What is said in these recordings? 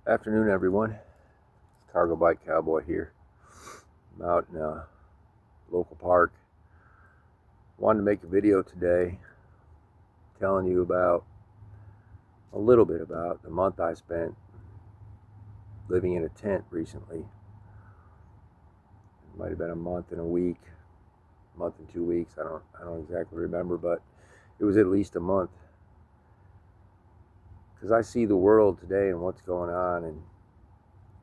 Afternoon, everyone. Cargo Bike Cowboy here. I'm out in a local park. Wanted to make a video today telling you about a little bit about the month I spent living in a tent recently. It might have been a month and a week, a month and 2 weeks. I don't exactly remember, but it was at least a month. Because I see the world today and what's going on, and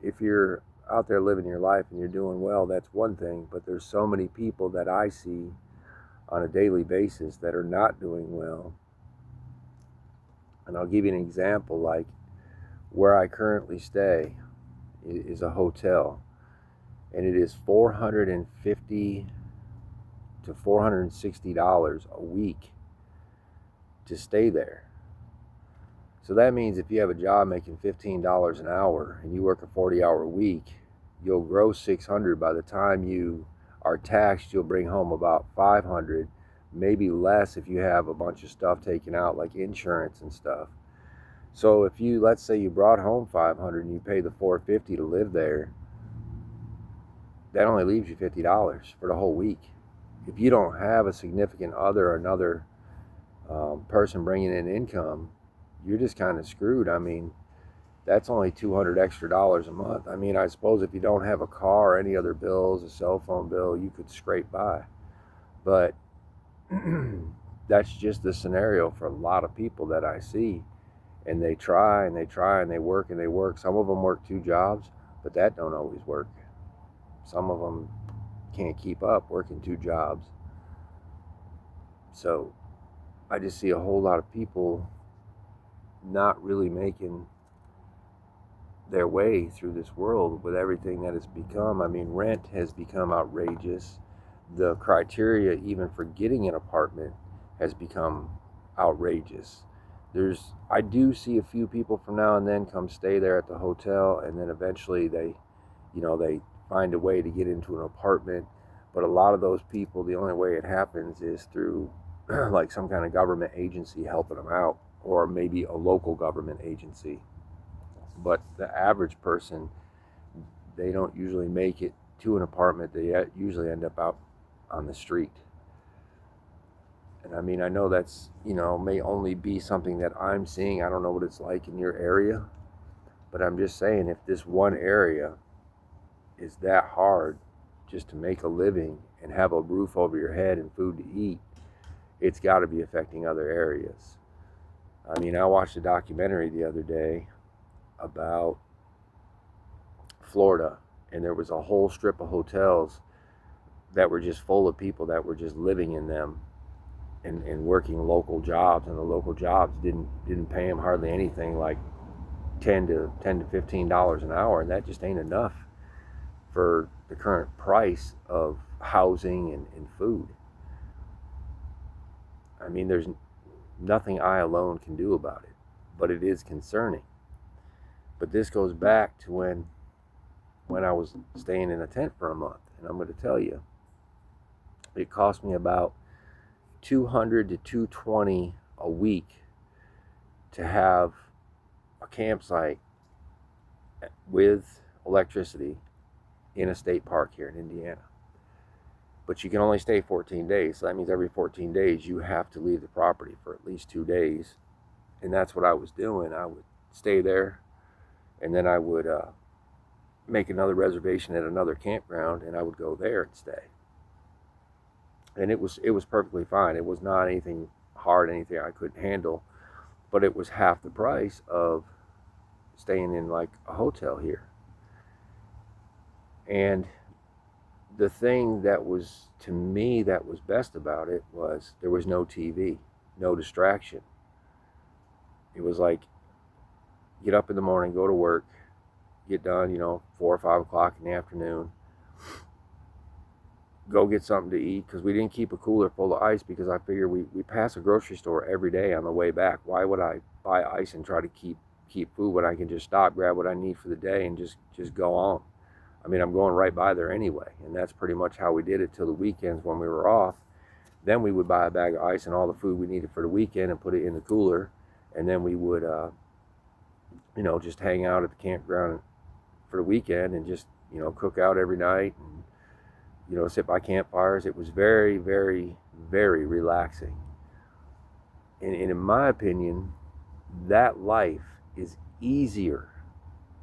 if you're out there living your life and you're doing well, that's one thing. But there's so many people that I see on a daily basis that are not doing well. And I'll give you an example. Like where I currently stay is a hotel, and it is $450 to $460 a week to stay there. So that means if you have a job making $15 an hour and you work a 40-hour week, you'll gross $600. By the time you are taxed, you'll bring home about $500, maybe less if you have a bunch of stuff taken out like insurance and stuff. So if you, let's say you brought home $500 and you pay the $450 to live there, that only leaves you $50 for the whole week. If you don't have a significant other or another person bringing in income, you're just kind of screwed. I mean, that's only $200 extra a month. I mean, I suppose if you don't have a car or any other bills, a cell phone bill, you could scrape by. But that's just the scenario for a lot of people that I see. And they try and they try and they work and they work. Some of them work 2 jobs, but that don't always work. Some of them can't keep up working 2 jobs. So I just see a whole lot of people not really making their way through this world with everything that it's become. I mean, rent has become outrageous. The criteria even for getting an apartment has become outrageous. I do see a few people from now and then come stay there at the hotel, and then eventually they find a way to get into an apartment. But a lot of those people, the only way it happens is through like some kind of government agency helping them out, or maybe a local government agency. But the average person, they don't usually make it to an apartment. They usually end up out on the street. And I mean, I know that's, may only be something that I'm seeing. I don't know what it's like in your area. But I'm just saying, if this one area is that hard just to make a living and have a roof over your head and food to eat, it's got to be affecting other areas. I mean, I watched a documentary the other day about Florida, and there was a whole strip of hotels that were just full of people that were just living in them and working local jobs, and the local jobs didn't pay them hardly anything, like $10 to $15 an hour, and that just ain't enough for the current price of housing and food. I mean, there's nothing I alone can do about it, but it is concerning. But this goes back to when I was staying in a tent for a month, and I'm going to tell you, it cost me about $200 to $220 a week to have a campsite with electricity in a state park here in Indiana. But you can only stay 14 days. So that means every 14 days you have to leave the property for at least 2 days. And that's what I was doing. I would stay there, and then I would make another reservation at another campground, and I would go there and stay. And it was perfectly fine. It was not anything hard, anything I couldn't handle. But it was half the price of staying in like a hotel here. And the thing that was, to me, that was best about it was there was no TV, no distraction. It was like, get up in the morning, go to work, get done, 4 or 5 o'clock in the afternoon, go get something to eat, because we didn't keep a cooler full of ice, because I figure we pass a grocery store every day on the way back. Why would I buy ice and try to keep food when I can just stop, grab what I need for the day, and just go on? I mean, I'm going right by there anyway, and that's pretty much how we did it till the weekends when we were off. Then we would buy a bag of ice and all the food we needed for the weekend and put it in the cooler, and then we would just hang out at the campground for the weekend and just, cook out every night and, sit by campfires. It was very, very, very relaxing. And in my opinion, that life is easier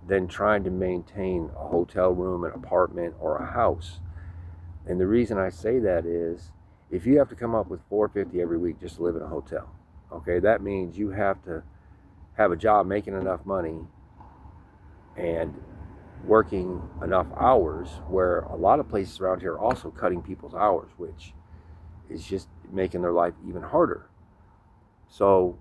than trying to maintain a hotel room, an apartment, or a house. And the reason I say that is if you have to come up with $450 every week just to live in a hotel, okay, that means you have to have a job making enough money and working enough hours, where a lot of places around here are also cutting people's hours, which is just making their life even harder. So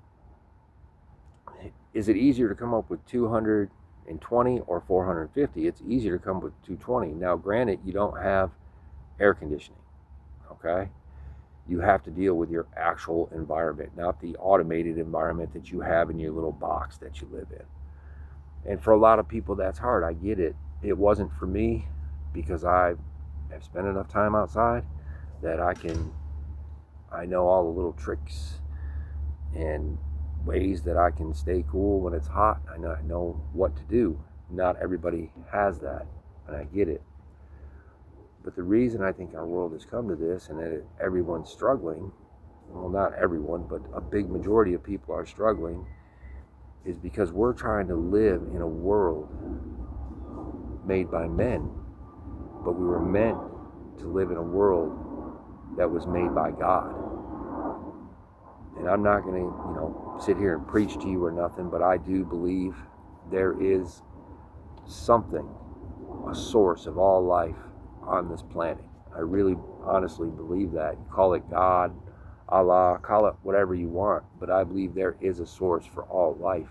is it easier to come up with 220 or 450? It's easier to come up with 220. Now, granted, you don't have air conditioning, okay? You have to deal with your actual environment, not the automated environment that you have in your little box that you live in. And for a lot of people, that's hard. I get it. It wasn't for me, because I have spent enough time outside that I know all the little tricks and ways that I can stay cool when it's hot. I know what to do. Not everybody has that, and I get it. But the reason I think our world has come to this, and that everyone's struggling, well, not everyone, but a big majority of people are struggling, is because we're trying to live in a world made by men, but we were meant to live in a world that was made by God. And I'm not going to, sit here and preach to you or nothing, but I do believe there is something, a source of all life on this planet. I really honestly believe that. You call it God, Allah, call it whatever you want, but I believe there is a source for all life.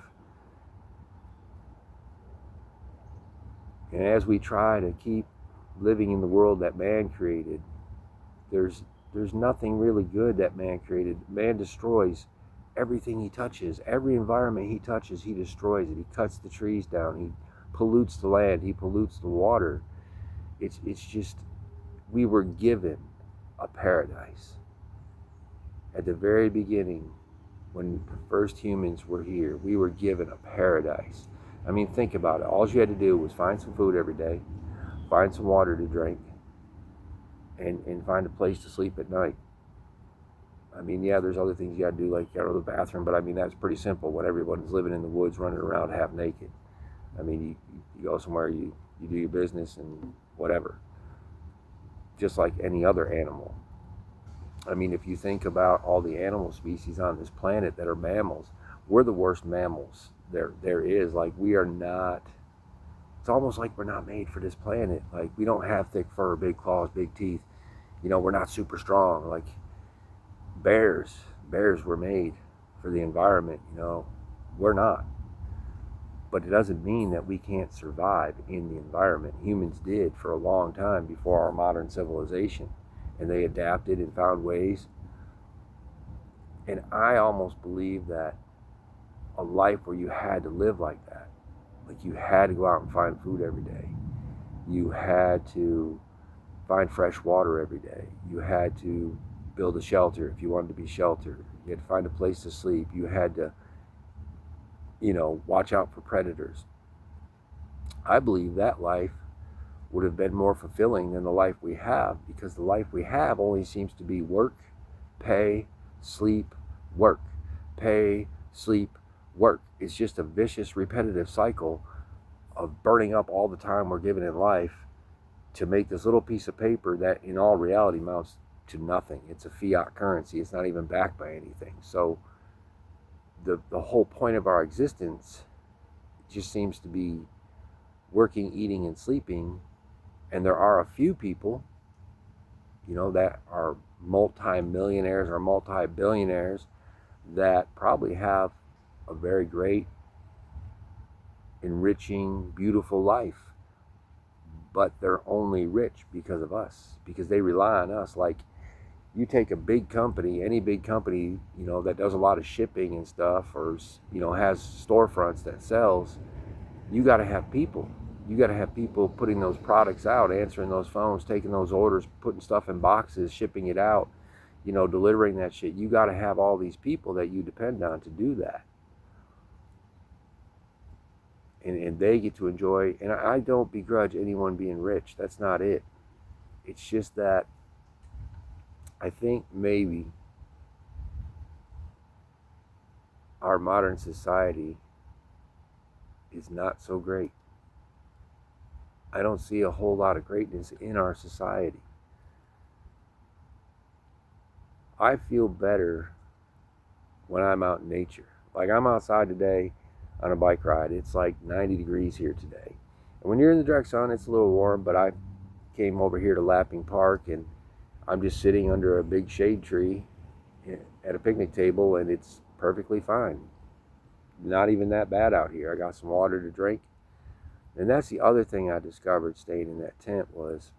And as we try to keep living in the world that man created, there's nothing really good that man created. Man destroys everything he touches. Every environment he touches, he destroys it. He cuts the trees down. He pollutes the land. He pollutes the water. It's just, we were given a paradise. At the very beginning, when the first humans were here, we were given a paradise. I mean, think about it. All you had to do was find some food every day, find some water to drink, and find a place to sleep at night. I mean, yeah, there's other things you got to do, like you got to go to the bathroom, but I mean, that's pretty simple when everyone's living in the woods, running around half naked. I mean, you go somewhere, you do your business and whatever, just like any other animal. I mean, if you think about all the animal species on this planet that are mammals, we're the worst mammals there is. Like, we are not, it's almost like we're not made for this planet. Like, we don't have thick fur, big claws, big teeth. We're not super strong. Like bears were made for the environment. We're not. But it doesn't mean that we can't survive in the environment. Humans did for a long time before our modern civilization, and they adapted and found ways. And I almost believe that a life where you had to live like that, like you had to go out and find food every day, you had to find fresh water every day, you had to build a shelter if you wanted to be sheltered, you had to find a place to sleep, you had to watch out for predators. I believe that life would have been more fulfilling than the life we have, because the life we have only seems to be work, pay, sleep, work, pay, sleep, work. It's just a vicious, repetitive cycle of burning up all the time we're given in life to make this little piece of paper that in all reality amounts to nothing. It's a fiat currency. It's not even backed by anything. So the whole point of our existence just seems to be working, eating, and sleeping. And there are a few people, that are multi-millionaires or multi-billionaires that probably have a very great, enriching, beautiful life. But they're only rich because of us, because they rely on us. Like, you take a big company, any big company, that does a lot of shipping and stuff, or, has storefronts that sells, you got to have people. You got to have people putting those products out, answering those phones, taking those orders, putting stuff in boxes, shipping it out, delivering that shit. You got to have all these people that you depend on to do that. and they get to enjoy. And I don't begrudge anyone being rich. That's not it. It's just that I think maybe our modern society is not so great. I don't see a whole lot of greatness in our society. I feel better when I'm out in nature. Like I'm outside today on a bike ride. It's like 90 degrees here today. And when you're in the direct sun, it's a little warm, but I came over here to Lapping Park and I'm just sitting under a big shade tree at a picnic table and it's perfectly fine. Not even that bad out here. I got some water to drink. And that's the other thing I discovered staying in that tent was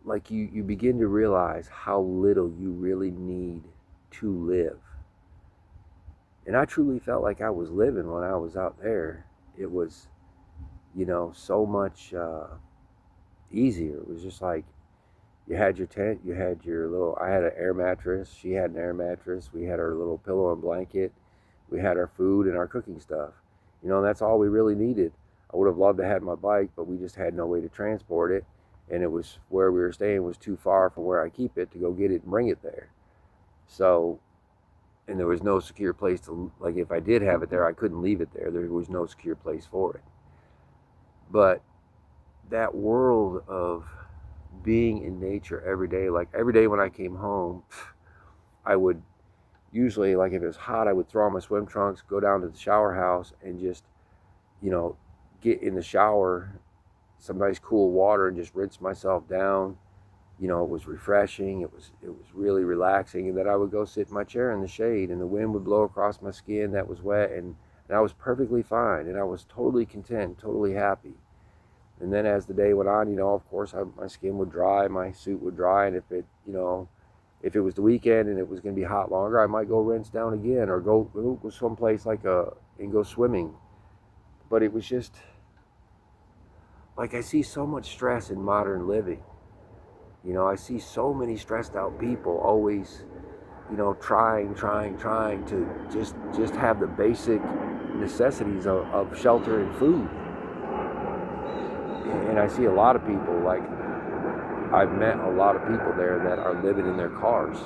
like you begin to realize how little you really need to live. And I truly felt like I was living when I was out there. It was, so much easier. It was just like you had your tent, you had your little, I had an air mattress, she had an air mattress, we had our little pillow and blanket, we had our food and our cooking stuff. That's all we really needed. I would have loved to have my bike, but we just had no way to transport it. And it was where we were staying was too far from where I keep it to go get it and bring it there. So, and there was no secure place to, like if I did have it there, I couldn't leave it there. There was no secure place for it. But that world of being in nature every day, like every day when I came home, I would usually, like if it was hot, I would throw on my swim trunks, go down to the shower house and just, get in the shower, some nice cool water and just rinse myself down. It was refreshing. It was really relaxing. And then I would go sit in my chair in the shade and the wind would blow across my skin that was wet and I was perfectly fine and I was totally content, totally happy. And then as the day went on, of course my skin would dry, my suit would dry, and if it was the weekend and it was going to be hot longer, I might go rinse down again or go someplace and go swimming. But it was just like I see so much stress in modern living. I see so many stressed out people always, trying to just have the basic necessities of shelter and food. And I see a lot of people, like I've met a lot of people there that are living in their cars.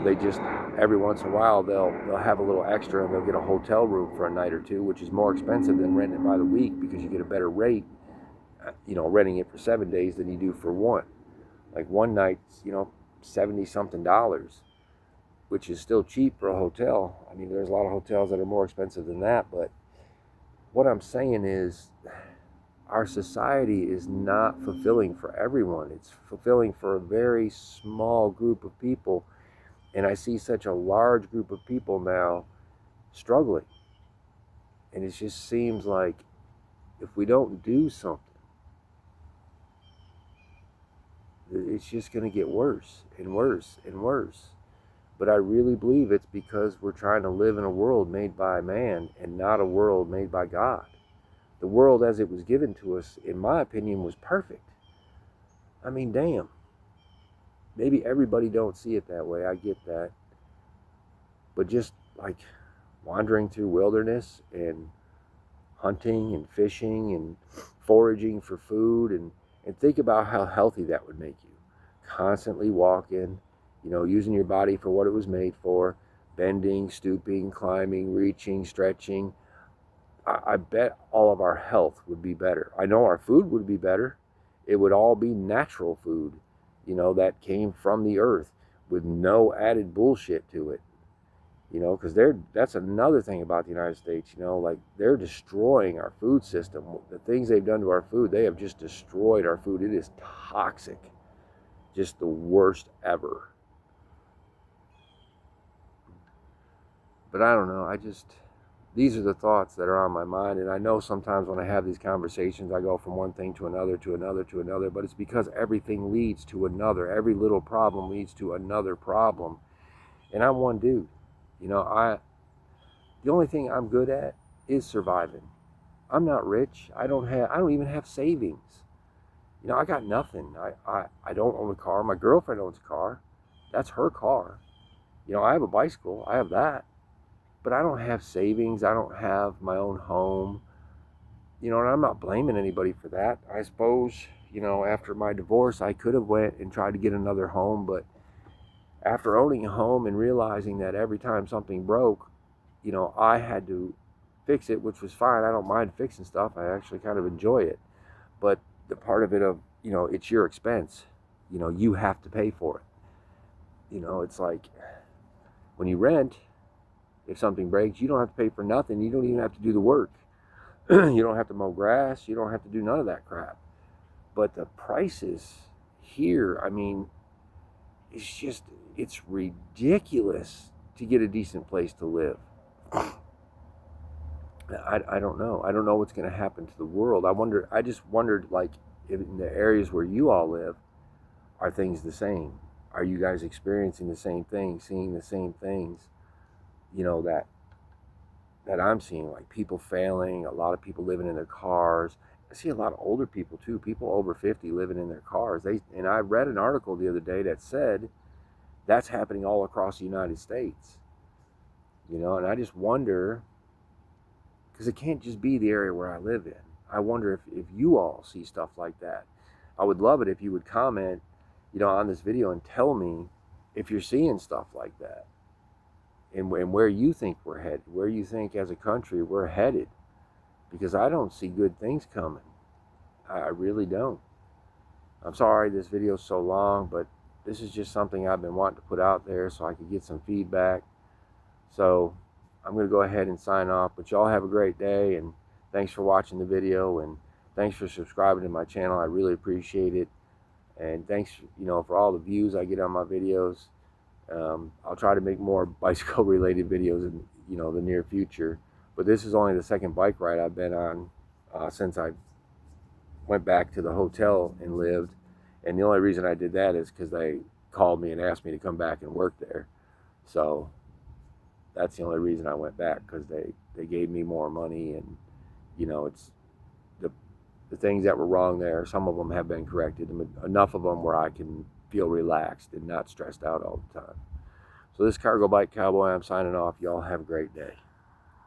They just, every once in a while, they'll have a little extra and they'll get a hotel room for a night or two, which is more expensive than renting it by the week because you get a better rate, renting it for 7 days than you do for one. Like one night's, $70 something, which is still cheap for a hotel. I mean, there's a lot of hotels that are more expensive than that, but what I'm saying is our society is not fulfilling for everyone. It's fulfilling for a very small group of people. And I see such a large group of people now struggling. And it just seems like if we don't do something, it's just going to get worse and worse and worse. But I really believe it's because we're trying to live in a world made by man and not a world made by God. The world as it was given to us, in my opinion, was perfect. I mean, damn. Maybe everybody don't see it that way. I get that. But just like wandering through wilderness and hunting and fishing and foraging for food and think about how healthy that would make you. Constantly walking, using your body for what it was made for, bending, stooping, climbing, reaching, stretching. I bet all of our health would be better. I know our food would be better. It would all be natural food, that came from the earth with no added bullshit to it. Because that's another thing about the United States, like they're destroying our food system. The things they've done to our food, they have just destroyed our food. It is toxic. Just the worst ever. But I don't know. These are the thoughts that are on my mind. And I know sometimes when I have these conversations, I go from one thing to another, to another, to another. But it's because everything leads to another. Every little problem leads to another problem. And I'm one dude. The only thing I'm good at is surviving. I'm not rich. I don't even have savings. I got nothing. I don't own a car. My girlfriend owns a car. That's her car. I have a bicycle. I have that. but I don't have savings. I don't have my own home. You know, and I'm not blaming anybody for that. I suppose, you know, after my divorce, I could have went and tried to get another home, but after owning a home and realizing that every time something broke, you know, I had to fix it, which was fine. I don't mind fixing stuff. I actually kind of enjoy it. But the part of it of, you know, it's your expense. You know, you have to pay for it. You know, it's like when you rent, if something breaks, you don't have to pay for nothing. You don't even have to do the work. You don't have to mow grass. You don't have to do none of that crap. But the prices here, I mean, it's ridiculous to get a decent place to live. I don't know. I don't know what's going to happen to the world. I just wondered, like, in the areas where you all live, are things the same? Are you guys experiencing the same things, seeing the same things, you know, that I'm seeing, like people failing, a lot of people living in their cars. I see a lot of older people too, people over 50 living in their cars. And I read an article the other day that said that's happening all across the United States. You know, and I just wonder, because it can't just be the area where I live in. I wonder if you all see stuff like that. I would love it if you would comment, you know, on this video and tell me if you're seeing stuff like that, and where you think we're headed, where you think as a country we're headed, because I don't see good things coming. I really don't. I'm sorry this video is so long, but this is just something I've been wanting to put out there so I could get some feedback. So I'm going to go ahead and sign off, but y'all have a great day, and thanks for watching the video, and thanks for subscribing to my channel. I really appreciate it. And thanks, you know, for all the views I get on my videos. I'll try to make more bicycle related videos in, you know, the near future, but this is only the second bike ride I've been on since I went back to the hotel and lived. And the only reason I did that is because they called me and asked me to come back and work there. So that's the only reason I went back, because they gave me more money. And, you know, it's the things that were wrong there, some of them have been corrected, enough of them where I can feel relaxed and not stressed out all the time. So this Cargo Bike Cowboy, I'm signing off. Y'all have a great day.